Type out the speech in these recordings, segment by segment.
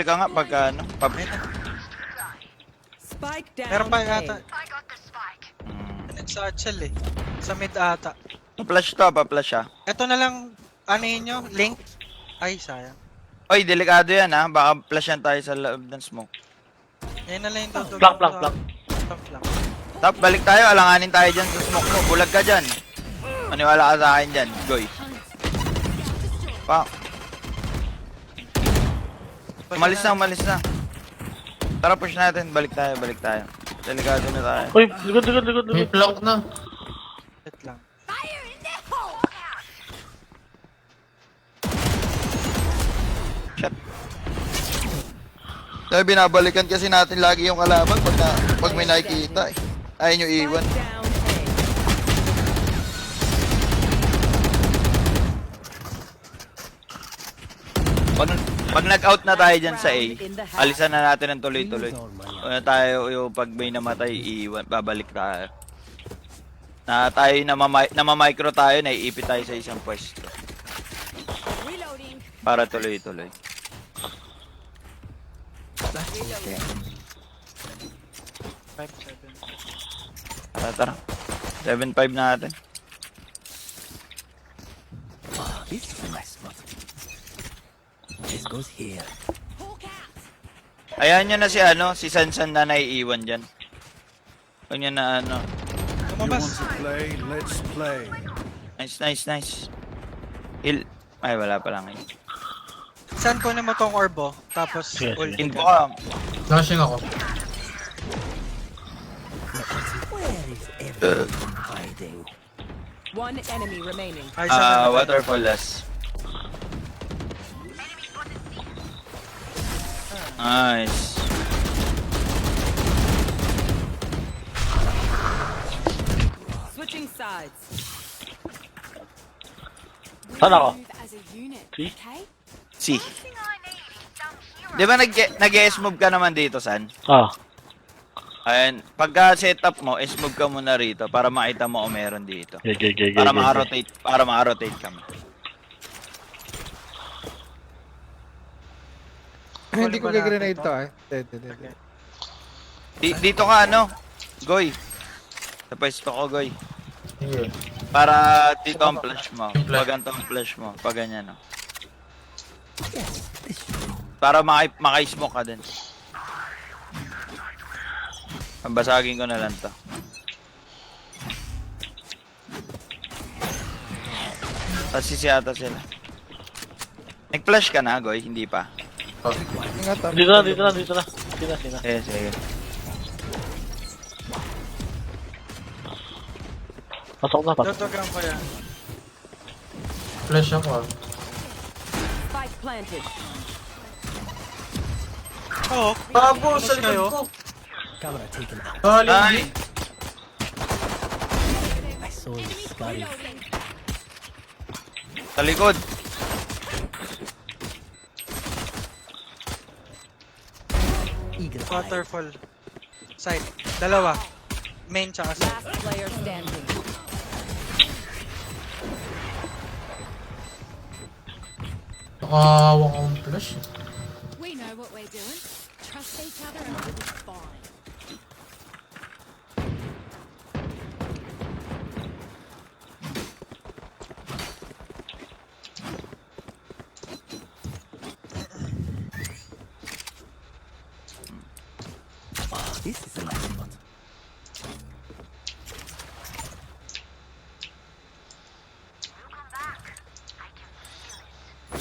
mag-satchel ka nga pagka ano. Spike down. Meron pa yata. Hmm. Nag-satchel eh. Sa mid ata. Pa-flash to, pa-flash ah. Ito na lang, ano yun nyo? Link? Ay, sayang. Oy, delikado yan ha. Baka flashan tayo sa loob ng smoke. Yan na lang yung tutulog. Flank. Flank. Top, balik tayo. Alanganin tayo dyan sa smoke mo. Bulag ka dyan. Maniwala ka sa akin dyan. Goy. Pa. Umalis na. Tara, push natin. Balik tayo. Delikado na tayo. Uy, likod. May flank na. Wait lang. Shot. Kaya binabalikan kasi natin lagi yung kalaban pag may nakikita eh. Ayaw nyo iwan. Spike down. Pag nag-out na tayo dyan sa A, alisan na natin ng tuloy-tuloy. Tayo yung pag may namatay, iiwan, babalik tayo. Na tayo namamicro tayo, naiipit tayo sa isang pwesto. Para tuloy-tuloy. Okay. 5-7. Tara. 7-5 na natin. This goes here. Ayan nyo na si Sansan na naiiwan dyan. Huwag nyo na ano. Lumabas. Play, let's play. Nice. Heal. Ay, wala pa lang eh. Saan ko na mo tong orbo? Tapos, Sige. ult. Info ka. Flashing ako. Where is everyone hiding? One enemy remaining. Ay, saan na Waterfall last. Nice. Switching sides. Saan ako? See? Si. Di ba nag-S-move ka naman dito, San? Ah. Ayan, pagka setup mo, S-move ka muna rito para makita mo kung meron dito. Okay. Para maka-rotate kami. Hindi ko gagrenade to eh. Dito ka ano? Goy. Sa pwesto ko, Goy. Sige. Para dito ang flash mo. Yung flash. Pag ganito ang flash mo. Pag ganyan, no? Para maka-smoke ka din. Basagin ko na lang to. Pasisiyata sila. Nag-flash ka na, Goy? Hindi pa. Ingat Dito na. Sige. Sige. Pasok na. Tutugang ko yan. Flash ako ah. Spike planted. Oo. Bago, sa Kayo? likod ko. Camera taken out. Ay! I saw you scurry. Sa likod. Eagle eye. Waterfall. Side. Dalawa. Main tsaka side. Last player standing. Nakahawa akong flash eh. We know what we're doing. Trust each other and we'll be fine. This is a nice spot.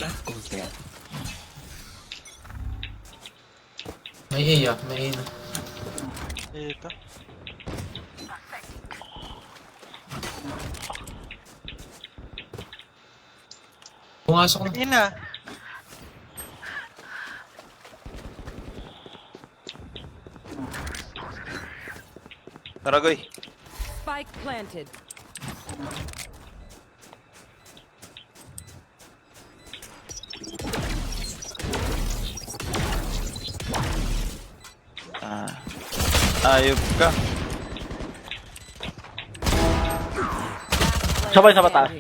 That goes there. May A ah, may A na. Dito. Pumasok na. Ina. Tara, Goy. Spike planted. Ayop ka. Sabay sa mata.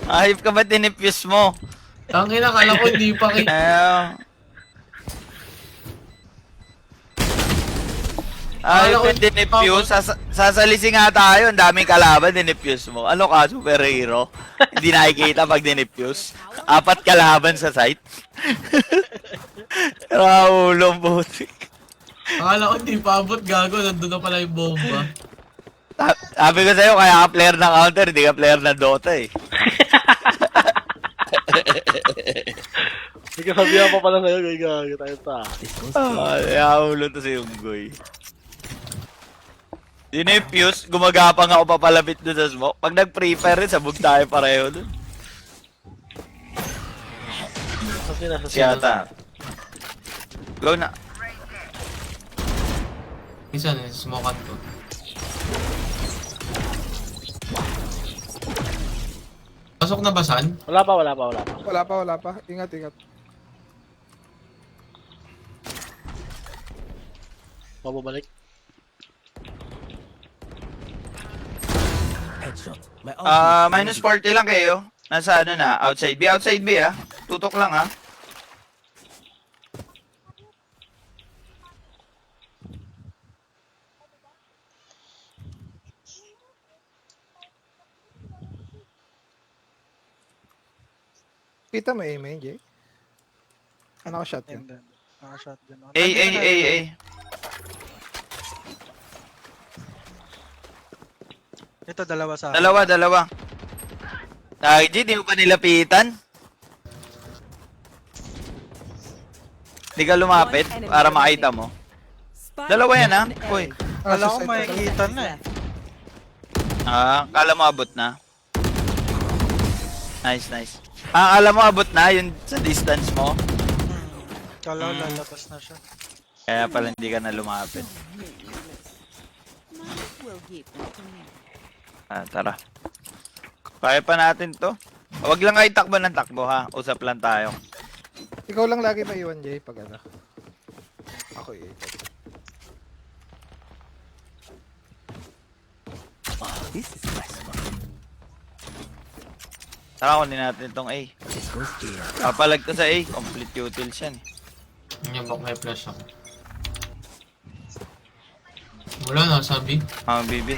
Ayop ka ba dinipuse mo? Ang ina, kala ko hindi pa kita. Ayop ka dinipuse. Sasalisi nga tayo. Ang daming kalaban, dinipuse mo. Ano ka, superhero? Hindi nakikita pag dinipuse. 4 kalaban sa site. Raulong butik. Akala ko hindi pa abot, gago. Nandun na pala yung bomba. Sabi ko sa'yo, kaya ka player ng counter, hindi ka player ng Dota eh. Hindi ka sabihan pa pala sa'yo, gaya tayo ta. This goes Raulong to si Unggoy. Dinipuse, gumagapang ako papalapit doon sa smoke. Pag nag-pre-fire rin, sabog tayo pareho doon. Sa Siyata. Go na. Isa na, smokan ko. Pasok na ba, San? Wala pa. Wala pa. Ingat. Mababalik. headshot. My Minus 40 lang kayo. Nasa ano na, outside B. Outside B ah. Tutok lang ah. Kita mo aim yun, Jay. Ano ka shot yun? And then, naka-shotgun ako. A. Ito, dalawa sa akin. Dalawa. G, di mo pa nilapitan? Di ka lumapit para makita mo. Spike Dalawa yan ah. down A. Uy. Kala ko Sa side makikita na eh. Kala mo abot na. Nice. Kala mo abot na yun sa distance mo. Kala ko lalabas na siya. Kaya pala hindi ka na lumapit. Tara. Kaya pa natin to. Huwag lang kayo takbo ng takbo ha. Usap lang tayo. Ikaw lang lagi maiwan, Jay, pag ano. Ako ikot. This is my spot. Tara, kunin natin itong A. This goes here. Papalag to sa A. Complete utils yan. Yung bak may flash ako. Wala na, sabi. Bibi.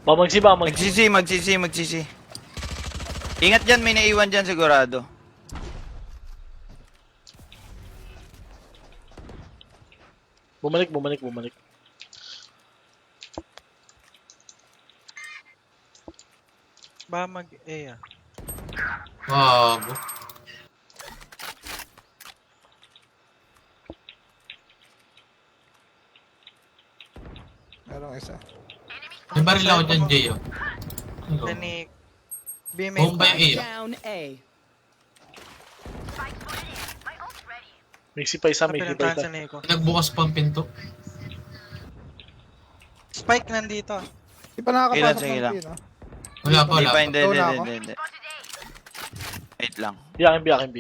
Magsi. Magsisi. Ingat dyan, may naiwan dyan sigurado. Bumalik. Ba mag-A ah. Gago. Merong isa. May baril ako dyan, Jay. Oh. Ano? Tenik. B-main. Bomba yung A. Oh. Down A. Mixi pa isa. Pinuntahan sa Nico. Nagbukas pa ang pinto. Spike nandito. Di pa nakakapasok Sige ng lang. pin, ah. Wala pa, Hindi wala pa, pa. hindi. Wait lang. Akin B.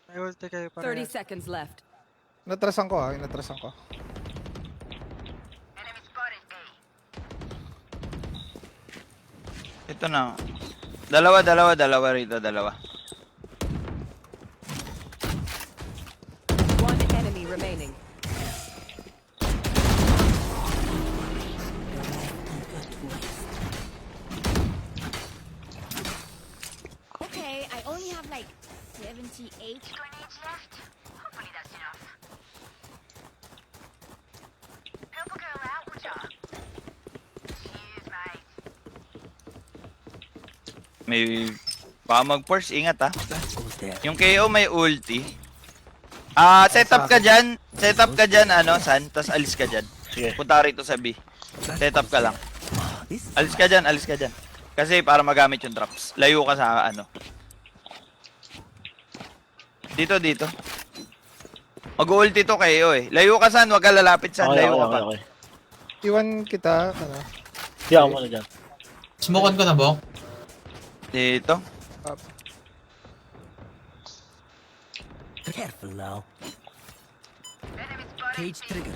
May ulti kayo pa 30 seconds left. Natrasan ko, ah. Natrasan ko. Ito na. Dalawa rito, dalawa. One enemy remaining. Okay, I only have like 78 grenades left. Hopefully that's enough. Help a girl out, would ya? Cheers, mate. May... Baka mag-force, ingat ha. That goes there. Yung KO may ulti. Setup ka dyan, San, tas alis ka dyan. Sige. Punta ka rito sa B. Setup ka lang. This is Alis ka dyan. Kasi para magamit yung drops. Layo ka sa ano. Dito. Mag-ulti to KO eh. Layo ka San, wag ka lalapit San, layo ka pa. Okay. Iwan kita, ano. Di ako muna dyan. Smokan ko na, Bok. Dito. Up. Careful now. Cage trigger.